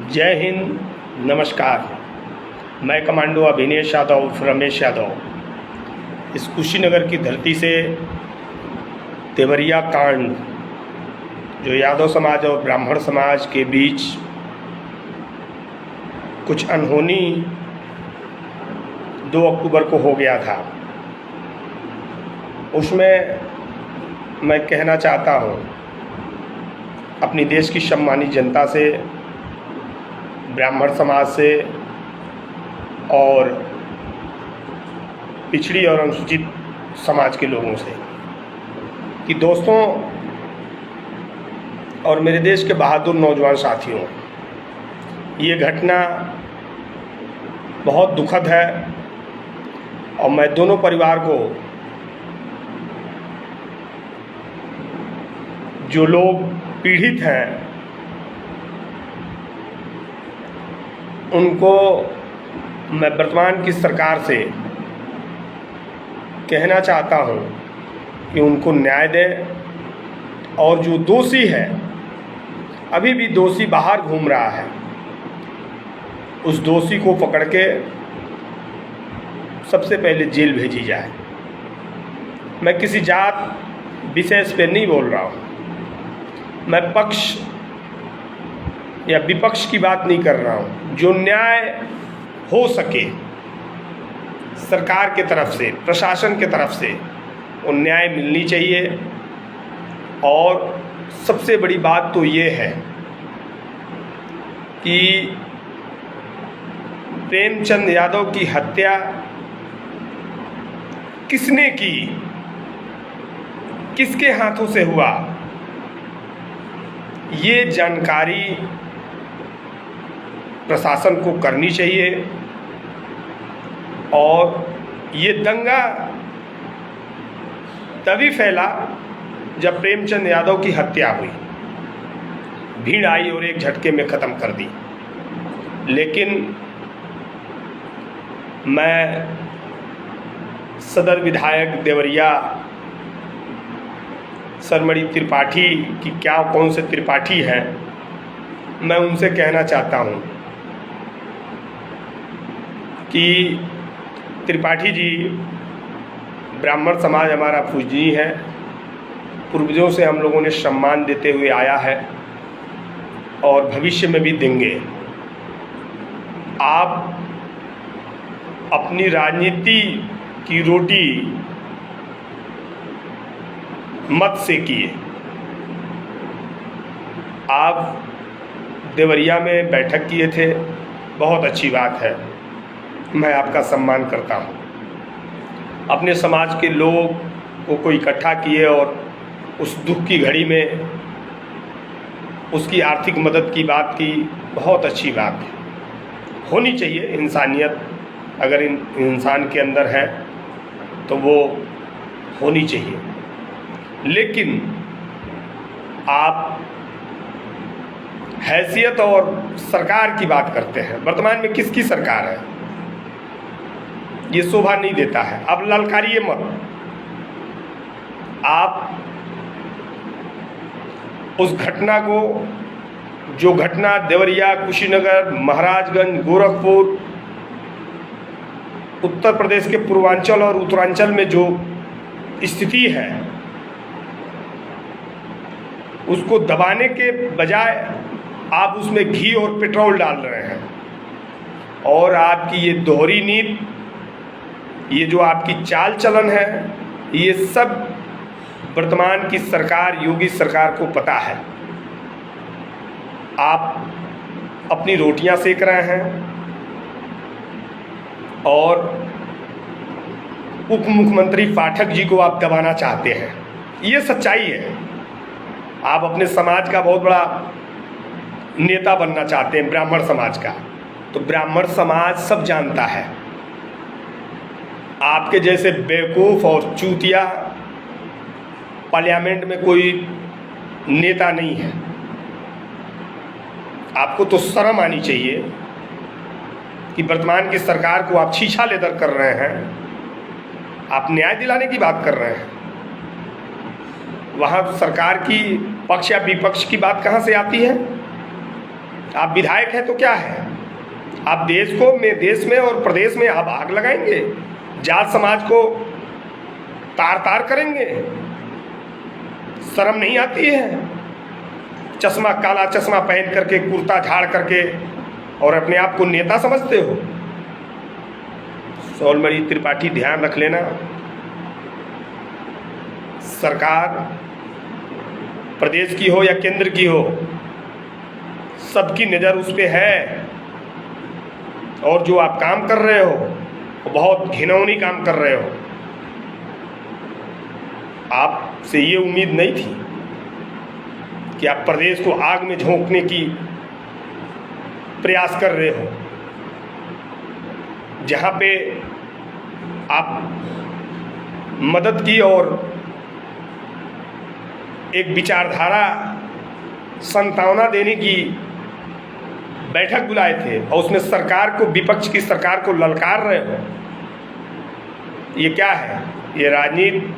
जय हिंद, नमस्कार। मैं कमांडो अभिनेश यादव उर्फ रमेश यादव इस कुशीनगर की धरती से देवरिया कांड जो यादव समाज और ब्राह्मण समाज के बीच कुछ अनहोनी 2 अक्टूबर को हो गया था, उसमें मैं कहना चाहता हूँ अपनी देश की सम्मानित जनता से, ब्राह्मण समाज से और पिछड़ी और अनुसूचित समाज के लोगों से कि दोस्तों और मेरे देश के बहादुर नौजवान साथियों, ये घटना बहुत दुखद है और मैं दोनों परिवार को, जो लोग पीड़ित हैं, उनको मैं वर्तमान की सरकार से कहना चाहता हूँ कि उनको न्याय दें और जो दोषी है, अभी भी दोषी बाहर घूम रहा है, उस दोषी को पकड़ के सबसे पहले जेल भेजी जाए। मैं किसी जात विशेष पे नहीं बोल रहा हूँ, मैं पक्ष या विपक्ष की बात नहीं कर रहा हूँ। जो न्याय हो सके सरकार के तरफ से, प्रशासन के तरफ से, वो न्याय मिलनी चाहिए। और सबसे बड़ी बात तो ये है कि प्रेमचंद यादव की हत्या किसने की, किसके हाथों से हुआ, ये जानकारी प्रशासन को करनी चाहिए। और ये दंगा तभी फैला जब प्रेमचंद यादव की हत्या हुई, भीड़ आई और एक झटके में ख़त्म कर दी। लेकिन मैं सदर विधायक देवरिया सरमड़ी त्रिपाठी की, क्या कौन से त्रिपाठी हैं, मैं उनसे कहना चाहता हूँ कि त्रिपाठी जी, ब्राह्मण समाज हमारा पूजनीय है, पूर्वजों से हम लोगों ने सम्मान देते हुए आया है और भविष्य में भी देंगे। आप अपनी राजनीति की रोटी मत सेकिए। आप देवरिया में बैठक किए थे, बहुत अच्छी बात है, मैं आपका सम्मान करता हूँ। अपने समाज के लोग को इकट्ठा किए और उस दुख की घड़ी में उसकी आर्थिक मदद की बात की, बहुत अच्छी बात है। होनी चाहिए इंसानियत, अगर इंसान के अंदर है तो वो होनी चाहिए। लेकिन आप हैसियत और सरकार की बात करते हैं। वर्तमान में किसकी सरकार है, ये शोभा नहीं देता है। अब ललकारिए मत। आप उस घटना को, जो घटना देवरिया, कुशीनगर, महाराजगंज, गोरखपुर, उत्तर प्रदेश के पूर्वांचल और उत्तरांचल में जो स्थिति है, उसको दबाने के बजाय आप उसमें घी और पेट्रोल डाल रहे हैं। और आपकी ये दोहरी नीति, ये जो आपकी चाल चलन है, ये सब वर्तमान की सरकार, योगी सरकार को पता है। आप अपनी रोटियां सेक रहे हैं और उप मुख्यमंत्री पाठक जी को आप दबाना चाहते हैं। ये सच्चाई है। आप अपने समाज का बहुत बड़ा नेता बनना चाहते हैं, ब्राह्मण समाज का, तो ब्राह्मण समाज सब जानता है। आपके जैसे बेवकूफ़ और चूतिया पार्लियामेंट में कोई नेता नहीं है। आपको तो शर्म आनी चाहिए कि वर्तमान की सरकार को आप छीछा लेकर कर रहे हैं। आप न्याय दिलाने की बात कर रहे हैं, वहाँ सरकार की पक्ष या विपक्ष की बात कहाँ से आती है? आप विधायक हैं तो क्या है, आप देश में और प्रदेश में आप आग लगाएंगे, जाट समाज को तार तार करेंगे। शर्म नहीं आती है? चश्मा, काला चश्मा पहन करके, कुर्ता झाड़ करके, और अपने आप को नेता समझते हो। सोलमणि त्रिपाठी, ध्यान रख लेना, सरकार प्रदेश की हो या केंद्र की हो, सबकी नज़र उस पर है। और जो आप काम कर रहे हो वो बहुत घिनौनी काम कर रहे हो। आपसे ये उम्मीद नहीं थी कि आप प्रदेश को आग में झोंकने की प्रयास कर रहे हो, जहाँ पे आप मदद की और एक विचारधारा संतावना देने की बैठक बुलाए थे, और उसमें सरकार को, विपक्ष की सरकार को ललकार रहे हो। ये क्या है? ये राजनीति,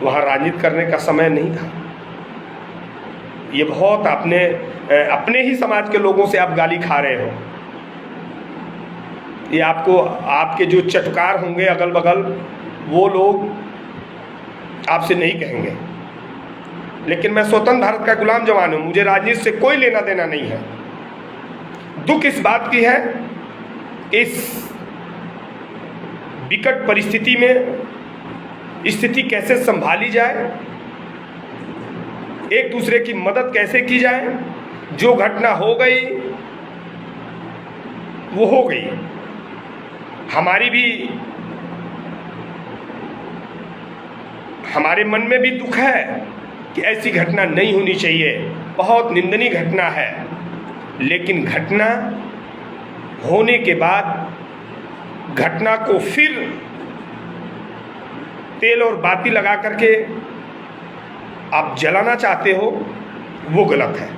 वहाँ राजनीति करने का समय नहीं था। ये बहुत अपने ही समाज के लोगों से आप गाली खा रहे हो। ये आपको, आपके जो चटकार होंगे अगल बगल, वो लोग आपसे नहीं कहेंगे, लेकिन मैं स्वतंत्र भारत का गुलाम जवान हूँ, मुझे राजनीति से कोई लेना देना नहीं है। दुख इस बात की है, इस विकट परिस्थिति में स्थिति कैसे संभाली जाए, एक दूसरे की मदद कैसे की जाए। जो घटना हो गई वो हो गई। हमारे मन में भी दुख है कि ऐसी घटना नहीं होनी चाहिए, बहुत निंदनीय घटना है। लेकिन घटना होने के बाद घटना को फिर तेल और बाती लगा करके आप जलाना चाहते हो, वो गलत है।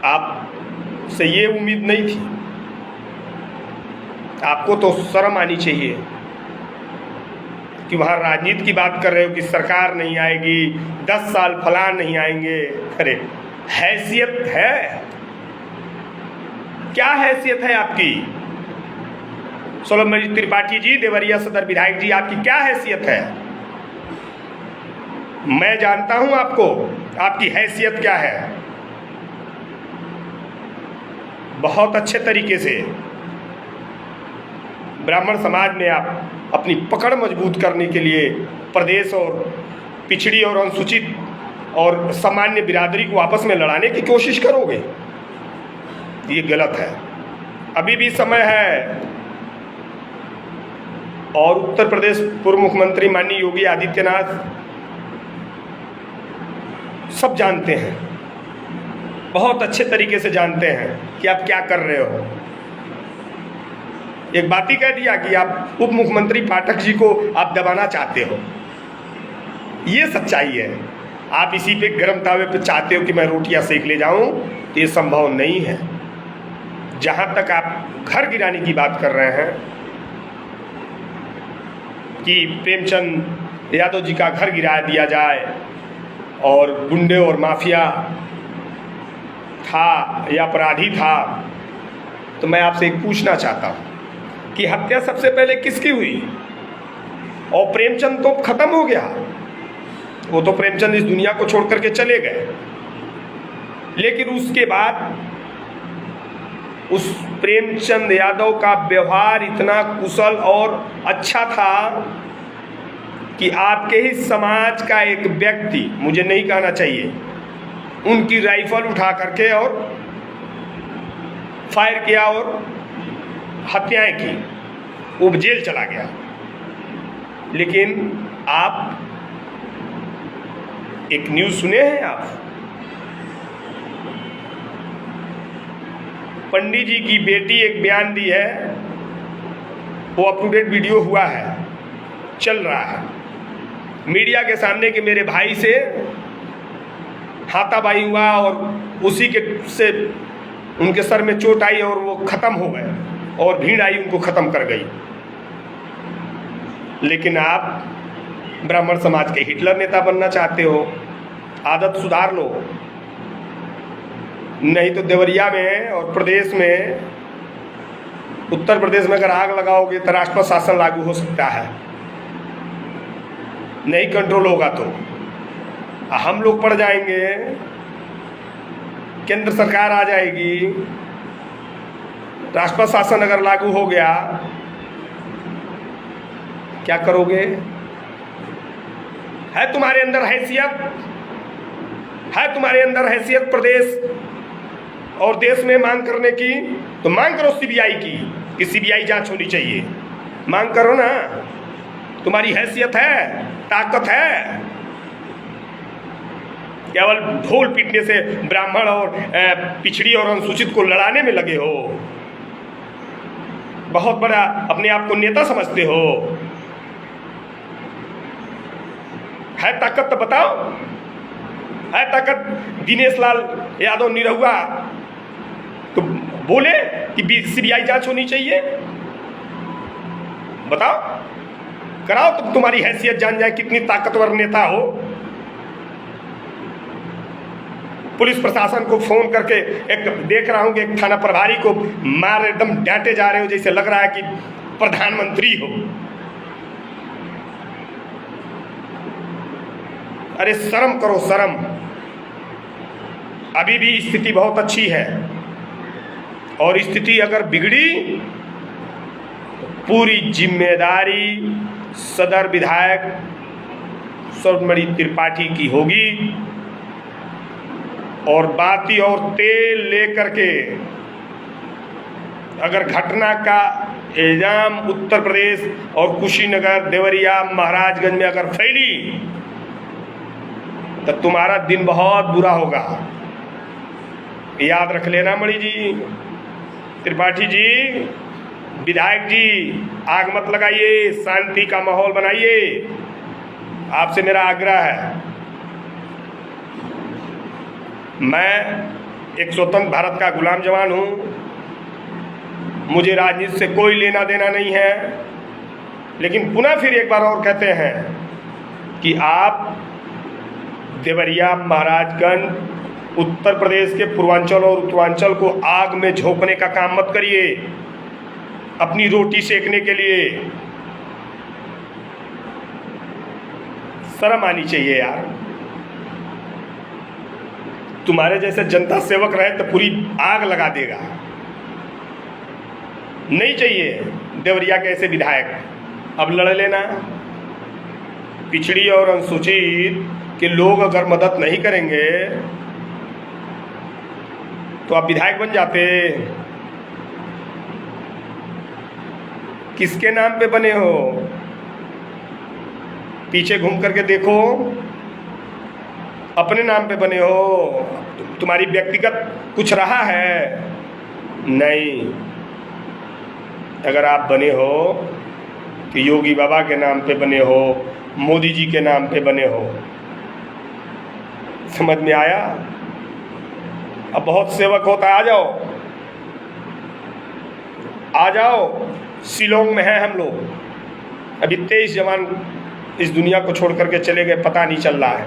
आपसे ये उम्मीद नहीं थी। आपको तो शर्म आनी चाहिए कि वहाँ राजनीति की बात कर रहे हो कि सरकार नहीं आएगी, 10 साल फलां नहीं आएंगे। अरे हैसियत है? क्या हैसियत है आपकी? सोलमणि त्रिपाठी जी, देवरिया सदर विधायक जी, आपकी क्या हैसियत है? मैं जानता हूं आपको, आपकी हैसियत क्या है। बहुत अच्छे तरीके से ब्राह्मण समाज में आप अपनी पकड़ मजबूत करने के लिए प्रदेश और पिछड़ी और अनुसूचित और सामान्य बिरादरी को आपस में लड़ाने की कोशिश करोगे। ये गलत है। अभी भी समय है। और उत्तर प्रदेश पूर्व मुख्यमंत्री माननीय योगी आदित्यनाथ सब जानते हैं, बहुत अच्छे तरीके से जानते हैं कि आप क्या कर रहे हो। एक बात ही कह दिया कि आप उप मुख्यमंत्री पाठक जी को आप दबाना चाहते हो। ये सच्चाई है। आप इसी पे गर्म तावे पे चाहते हो कि मैं रोटियां सेक ले जाऊं, तो ये संभव नहीं है। जहां तक आप घर गिराने की बात कर रहे हैं कि प्रेमचंद यादव जी का घर गिरा दिया जाए और गुंडे और माफिया था या अपराधी था, तो मैं आपसे एक पूछना चाहता हूँ कि हत्या सबसे पहले किसकी हुई? और प्रेमचंद तो खत्म हो गया, वो तो प्रेमचंद इस दुनिया को छोड़ करके चले गए। लेकिन उसके बाद उस प्रेमचंद यादव का व्यवहार इतना कुशल और अच्छा था कि आपके ही समाज का एक व्यक्ति, मुझे नहीं कहना चाहिए, उनकी राइफल उठा करके और फायर किया और हत्याएं की, वो जेल चला गया। लेकिन आप एक न्यूज़ सुने हैं आप? पंडित जी की बेटी एक बयान दी है, वो अप टू डेट वीडियो हुआ है, चल रहा है मीडिया के सामने कि मेरे भाई से हाथापाई हुआ और उसी के से उनके सर में चोट आई और वो ख़त्म हो गए और भीड़ आई उनको ख़त्म कर गई। लेकिन आप ब्राह्मण समाज के हिटलर नेता बनना चाहते हो। आदत सुधार लो। नहीं तो देवरिया में और प्रदेश में, उत्तर प्रदेश में अगर आग लगाओगे तो राष्ट्रपति शासन लागू हो सकता है, नहीं कंट्रोल होगा तो हम लोग पड़ जाएंगे, केंद्र सरकार आ जाएगी, राष्ट्रपति शासन अगर लागू हो गया, क्या करोगे? है तुम्हारे अंदर हैसियत? है तुम्हारे अंदर हैसियत प्रदेश और देश में मांग करने की? तो मांग करो सीबीआई की, कि सीबीआई जांच होनी चाहिए। मांग करो ना, तुम्हारी हैसियत है, ताकत है। केवल ढोल पीटने से ब्राह्मण और पिछड़ी और अनुसूचित को लड़ाने में लगे हो, बहुत बड़ा अपने आप को नेता समझते हो। है ताकत तो बताओ, है ताकत? दिनेश लाल यादव निरहुआ तो बोले कि सीबीआई जांच होनी चाहिए, बताओ, कराओ तो तुम्हारी हैसियत जान जाए कितनी ताकतवर नेता हो। पुलिस प्रशासन को फोन करके, एक देख रहा हूं कि एक थाना प्रभारी को मार एकदम डांटे जा रहे हो, जैसे लग रहा है कि प्रधानमंत्री हो। अरे शर्म करो, शर्म। अभी भी स्थिति बहुत अच्छी है, और स्थिति अगर बिगड़ी तो पूरी जिम्मेदारी सदर विधायक स्वर्णमणि त्रिपाठी की होगी। और बाती और तेल लेकर के अगर घटना का इल्जाम उत्तर प्रदेश और कुशीनगर, देवरिया, महाराजगंज में अगर फैली तो तुम्हारा दिन बहुत बुरा होगा। याद रख लेना मणि जी, त्रिपाठी जी, विधायक जी, आग मत लगाइए, शांति का माहौल बनाइए, आपसे मेरा आग्रह है। मैं एक स्वतंत्र भारत का गुलाम जवान हूँ, मुझे राजनीति से कोई लेना देना नहीं है, लेकिन पुनः फिर एक बार और कहते हैं कि आप देवरिया, महाराजगंज, उत्तर प्रदेश के पूर्वांचल और उत्तरांचल को आग में झोंकने का काम मत करिए अपनी रोटी सेकने के लिए। शर्म आनी चाहिए यार। तुम्हारे जैसे जनता सेवक रहे तो पूरी आग लगा देगा। नहीं चाहिए देवरिया के ऐसे विधायक। अब लड़ लेना। पिछड़ी और अनुसूचित के लोग अगर मदद नहीं करेंगे तो आप विधायक बन जाते। किसके नाम पे बने हो? पीछे घूम करके देखो, अपने नाम पे बने हो। तुम्हारी व्यक्तिगत कुछ रहा है? नहीं। अगर आप बने हो कि योगी बाबा के नाम पे बने हो, मोदी जी के नाम पे बने हो, समझ में आया? अब बहुत सेवक होता है, आ जाओ, आ जाओ। शिलोंग में है हम लोग, अभी 23 जवान इस दुनिया को छोड़ करके चले गए, पता नहीं चल रहा है।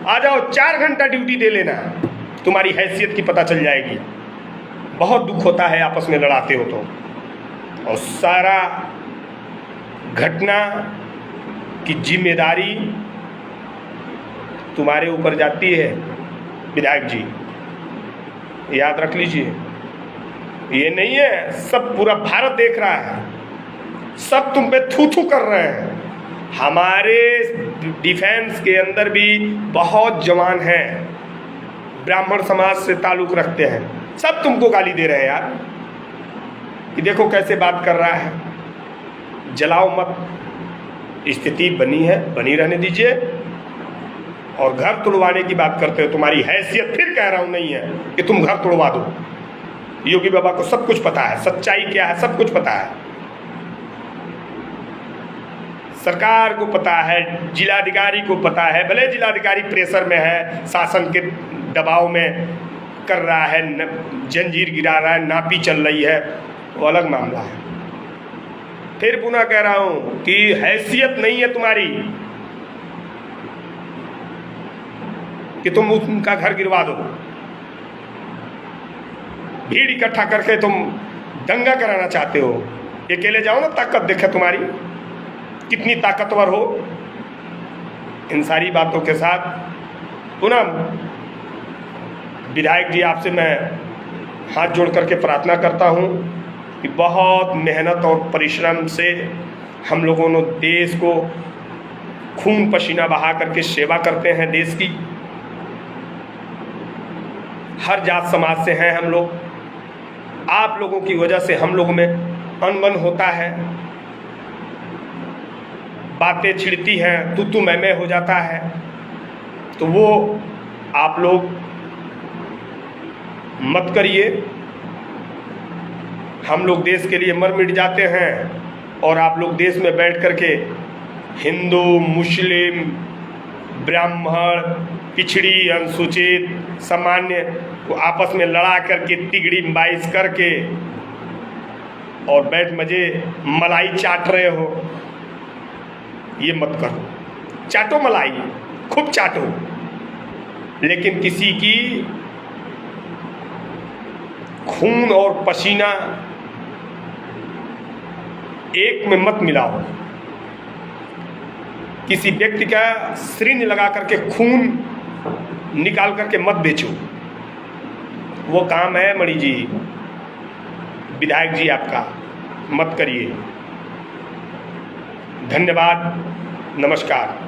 आ जाओ, 4 घंटा ड्यूटी दे लेना, तुम्हारी हैसियत की पता चल जाएगी। बहुत दुख होता है आपस में लड़ाते हो तो, और सारा घटना की जिम्मेदारी तुम्हारे ऊपर जाती है विधायक जी, याद रख लीजिए। ये नहीं है, सब पूरा भारत देख रहा है, सब तुम पे थू थू कर रहे हैं। हमारे डिफेंस के अंदर भी बहुत जवान हैं, ब्राह्मण समाज से ताल्लुक़ रखते हैं, सब तुमको गाली दे रहे हैं यार कि देखो कैसे बात कर रहा है। जलाओ मत, स्थिति बनी है, बनी रहने दीजिए। और घर तुड़वाने की बात करते हो, तुम्हारी हैसियत, फिर कह रहा हूँ, नहीं है कि तुम घर तुड़वा दो। योगी बाबा को सब कुछ पता है, सच्चाई क्या है सब कुछ पता है, सरकार को पता है, जिलाधिकारी को पता है। भले जिलाधिकारी प्रेशर में है, शासन के दबाव में कर रहा है, जंजीर गिरा रहा है, नापी चल रही है, वो अलग मामला है। फिर पुनः कह रहा हूँ कि हैसियत नहीं है तुम्हारी कि तुम उनका घर गिरवा दो। भीड़ इकट्ठा करके तुम दंगा कराना चाहते हो। अकेले जाओ ना, ताकत देखे तुम्हारी कितनी ताकतवर हो। इन सारी बातों के साथ पुनः विधायक जी आपसे मैं हाथ जोड़ करके प्रार्थना करता हूँ कि बहुत मेहनत और परिश्रम से हम लोगों ने देश को खून पसीना बहा करके सेवा करते हैं देश की। हर जात समाज से हैं हम लोग। आप लोगों की वजह से हम लोगों में अनबन होता है, बातें छिड़ती हैं, तू मैं हो जाता है। तो वो आप लोग मत करिए। हम लोग देश के लिए मर मिट जाते हैं और आप लोग देश में बैठ करके हिंदू, मुस्लिम, ब्राह्मण, पिछड़ी, अनुसूचित, सामान्य को आपस में लड़ा करके तिगड़ी बाइश करके और बैठ मजे मलाई चाट रहे हो। ये मत करो। चाटो मलाई, खूब चाटो, लेकिन किसी की खून और पसीना एक में मत मिलाओ। किसी व्यक्ति का सिरिंज लगा करके खून निकाल करके मत बेचो। वो काम है मणि जी, विधायक जी, आपका मत करिए। धन्यवाद, नमस्कार।